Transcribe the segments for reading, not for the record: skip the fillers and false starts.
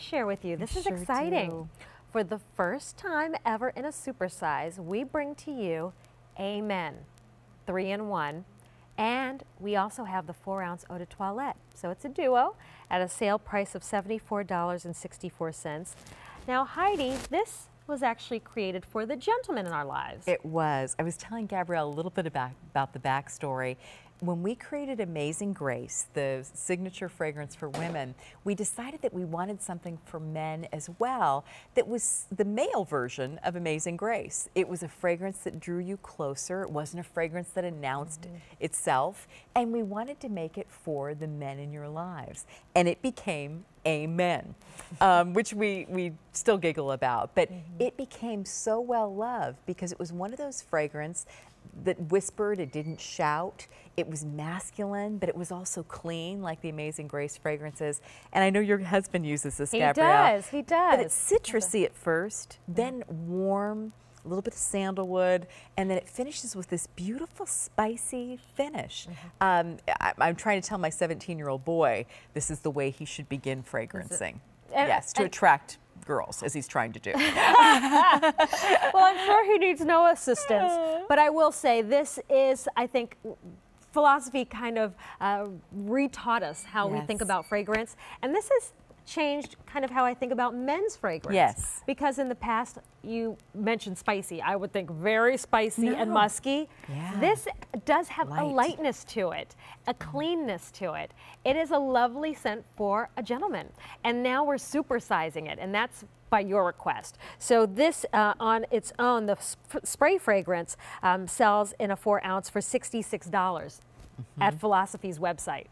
share with you. This is sure exciting. do. For the first time ever in a supersize, we bring to you Amen 3-in-1. And we also have the 4-ounce eau de toilette. So it's a duo at a sale price of $74.64. Now, Heidi, this was actually created for the gentleman in our lives. It was. I was telling Gabrielle a little bit about the backstory. When we created Amazing Grace, the signature fragrance for women, we decided that we wanted something for men as well that was the male version of Amazing Grace. It was a fragrance that drew you closer. It wasn't a fragrance that announced itself. And we wanted to make it for the men in your lives. And it became Amen, which we still giggle about. But it became so well loved because it was one of those fragrances that whispered, it didn't shout. It was masculine, but it was also clean, like the Amazing Grace fragrances. And I know your husband uses this, Gabrielle. He does. But it's citrusy at first, then warm, a little bit of sandalwood, and then it finishes with this beautiful spicy finish. I'm trying to tell my 17-year-old boy this is the way he should begin fragrancing. Yes, to attract girls, as he's trying to do. Well, I'm sure he needs no assistance, but I will say this is, I think, philosophy kind of retaught us how we think about fragrance, and this has changed kind of how I think about men's fragrance. Yes. Because in the past, you mentioned spicy. I would think very spicy and musky. Yeah. This does have a Light. lightness to it, a cleanness to it. It is a lovely scent for a gentleman. And now we're supersizing it, and that's by your request. So this on its own, the spray fragrance sells in a 4-ounce for $66 at Philosophy's website.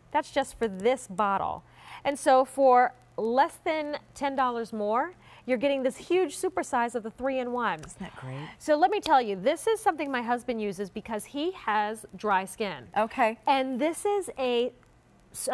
That's just for this bottle. And so for less than $10 more, you're getting this huge supersize of the 3-in-1. Isn't that great? So let me tell you, this is something my husband uses because he has dry skin. Okay. And this is a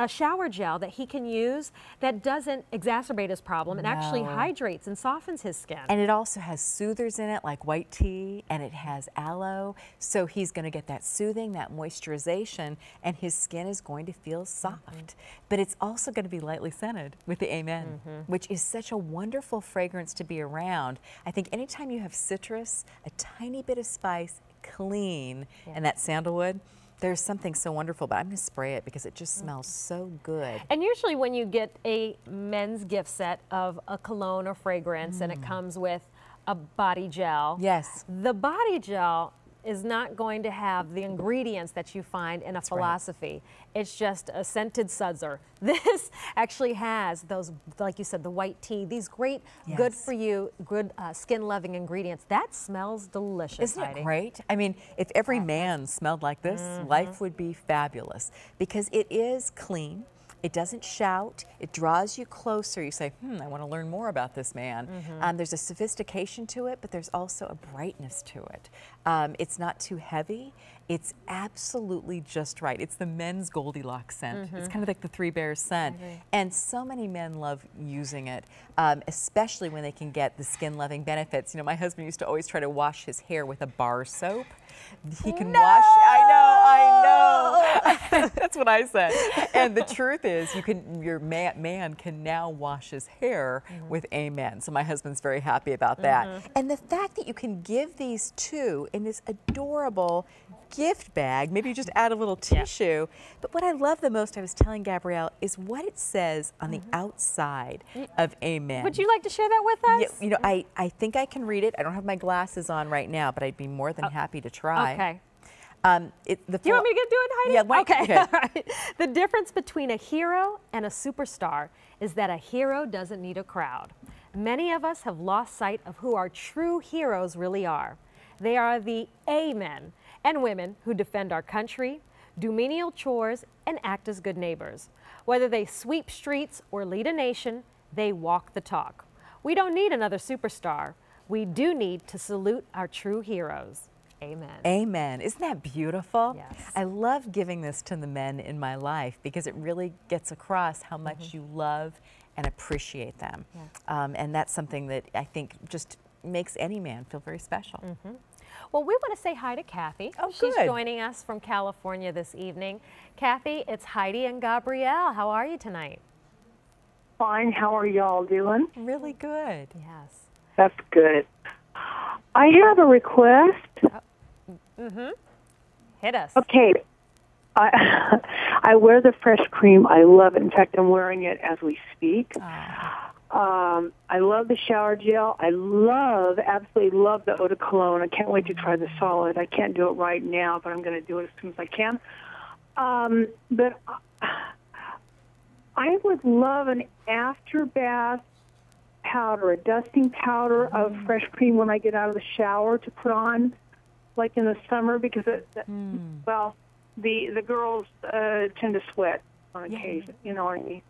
shower gel that he can use that doesn't exacerbate his problem. It actually hydrates and softens his skin. And it also has soothers in it, like white tea, and it has aloe. So he's going to get that soothing, that moisturization, and his skin is going to feel soft. But it's also going to be lightly scented with the Amen, which is such a wonderful fragrance to be around. I think anytime you have citrus, a tiny bit of spice, clean, and that sandalwood, there's something so wonderful, but I'm going to spray it because it just smells so good. And usually when you get a men's gift set of a cologne or fragrance and it comes with a body gel, Yes. the body gel is not going to have the ingredients that you find in a Philosophy. It's just a scented sudzer. This actually has those, like you said, the white tea, these great, good for you, good skin-loving ingredients. That smells delicious, Isn't Heidi. it great? I mean, if every man smelled like this, life would be fabulous because it is clean. It doesn't shout. It draws you closer. You say, I want to learn more about this man. There's a sophistication to it, but there's also a brightness to it. It's not too heavy. It's absolutely just right. It's the men's Goldilocks scent. It's kind of like the Three Bears scent. And so many men love using it, especially when they can get the skin-loving benefits. You know, my husband used to always try to wash his hair with a bar soap. He can wash, I know. That's what I said. And the truth is, your man can now wash his hair with Amen. So my husband's very happy about that. And the fact that you can give these two in this adorable gift bag, maybe you just add a little tissue. But what I love the most, I was telling Gabrielle, is what it says on the outside of Amen. Would you like to share that with us? Yeah, you know, I think I can read it. I don't have my glasses on right now, but I'd be more than happy to try. Okay. Do you want me to do it, Heidi? Yeah, okay. All right. The difference between a hero and a superstar is that a hero doesn't need a crowd. Many of us have lost sight of who our true heroes really are. They are the Amen and women who defend our country, do menial chores, and act as good neighbors. Whether they sweep streets or lead a nation, they walk the talk. We don't need another superstar. We do need to salute our true heroes. Amen. Amen. Isn't that beautiful? Yes. I love giving this to the men in my life because it really gets across how much you love and appreciate them. And that's something that I think just makes any man feel very special. Well, we want to say hi to Kathy. Oh, She's good. joining us from California this evening. Kathy, it's Heidi and Gabrielle. How are you tonight? fine. How are y'all doing? Really good. Yes. That's good. I have a request. Hit us. Okay. I wear the fresh cream. I love it. In fact, I'm wearing it as we speak. I love the shower gel. I absolutely love the eau de cologne. I can't wait to try the solid. I can't do it right now, but I'm going to do it as soon as I can. But I would love an after bath powder, a dusting powder of fresh cream when I get out of the shower to put on, like in the summer, because the girls tend to sweat on occasion. You know what I mean?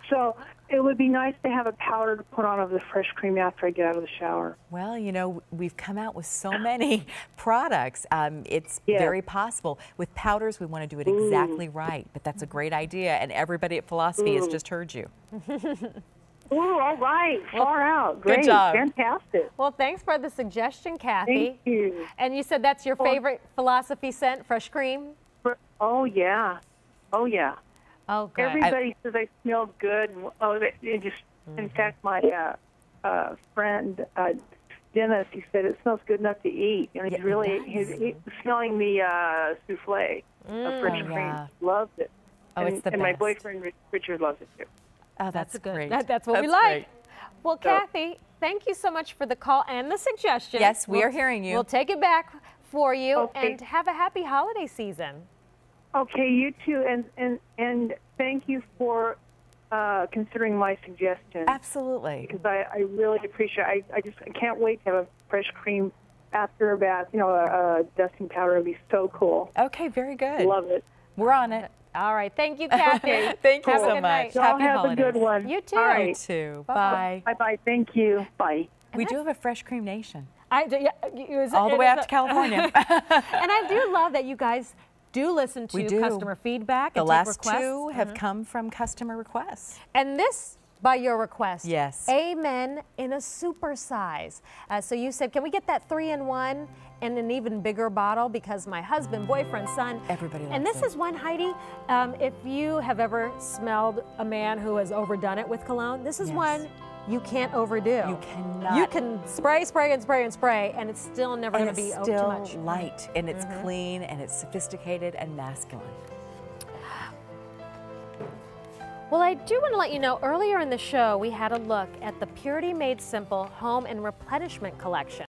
So it would be nice to have a powder to put on of the fresh cream after I get out of the shower. Well, you know, we've come out with so many products. It's very possible. With powders, we want to do it exactly right, but that's a great idea, and everybody at Philosophy has just heard you. Oh, all right. Far out. Great. Good job. Fantastic. Well, thanks for the suggestion, Kathy. Thank you. And you said that's your favorite Philosophy scent, fresh cream? Oh, yeah. Oh, yeah. Oh, good. Everybody says I smell good. In fact, my friend Dennis, he said it smells good enough to eat. And he's smelling the souffle of fresh cream. Loves it. Oh, it's the best. And my boyfriend Richard loves it too. Oh, that's good. great. That's what we like. Great. Well, Kathy, thank you so much for the call and the suggestion. Yes, we are hearing you. We'll take it back for you and have a happy holiday season. Okay, you too, and thank you for considering my suggestion. Absolutely. Because I really appreciate it. I can't wait to have a fresh cream after a bath. You know, a dusting powder would be so cool. Okay, very good. Love it. We're on it. All right, thank you, Kathy. Thank you have so much. Y'all Happy have holidays. a good one. You too. All right. You too. Bye. Bye-bye. Thank you. Bye. We do have a fresh cream nation. All the way out to California. And I do love that you guys do listen to customer feedback and the take last requests. two have come from customer requests. And this, by your request. Yes. Amen in a super size. So you said, can we get that 3-in-1 in an even bigger bottle? Because my husband, boyfriend, son. Everybody loves And this is one, Heidi, if you have ever smelled a man who has overdone it with cologne, this is one you can't overdo. You cannot. You can spray, spray, and spray, and spray, and it's still never going to be too much. Still light, and it's clean, and it's sophisticated and masculine. Well, I do want to let you know, earlier in the show, we had a look at the Purity Made Simple Home and Replenishment Collection.